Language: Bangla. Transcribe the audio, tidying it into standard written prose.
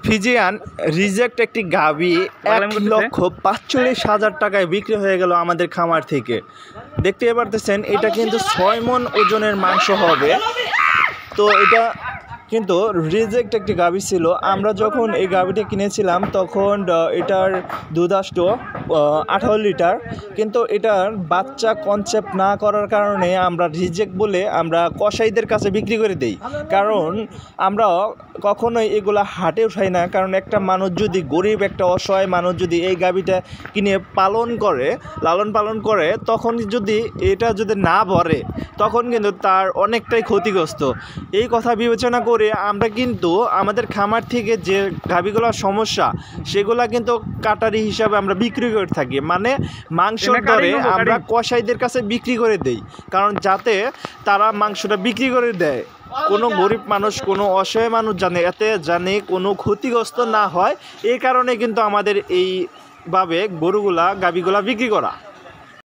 ফিজিয়ান রিজেক্ট একটি গাভী ১,৪৫,০০০ টাকায় বিক্রি হয়ে গেল আমাদের খামার থেকে। দেখতে পারতেছেন এটা কিন্তু ৬ মণ ওজনের মাংস হবে। তো এটা কিন্তু রিজেক্ট একটি গাভী ছিল। আমরা যখন এই গাভীটি কিনেছিলাম তখন এটার দুধ আসতো ১৮ লিটার, কিন্তু এটার বাচ্চা কনসেপ্ট না করার কারণে আমরা রিজেক্ট বলে আমরা কসাইদের কাছে বিক্রি করে দেই। কারণ আমরা কখনোই এগুলা হাটে উঠাই না, কারণ একটা মানুষ যদি গরিব একটা অসহায় মানুষ যদি এই গাভীটা কিনে লালন পালন করে তখন যদি এটা যদি না ভরে তখন কিন্তু তার অনেকটাই ক্ষতিগ্রস্ত। এই কথা বিবেচনা করে আমরা কিন্তু আমাদের খামার থেকে যে গাভীগুলোর সমস্যা সেগুলা কিন্তু কাটারি হিসাবে আমরা বিক্রি করে থাকি, মানে মাংসর দরে আমরা কসাইদের কাছে বিক্রি করে দেই, কারণ যাতে তারা মাংসটা বিক্রি করে দেয়, কোনো গরিব মানুষ কোনো অসহায় মানুষ জানে কোনো ক্ষতিগ্রস্ত না হয়। এই কারণে কিন্তু আমাদের এইভাবে গাভীগুলা বিক্রি করা।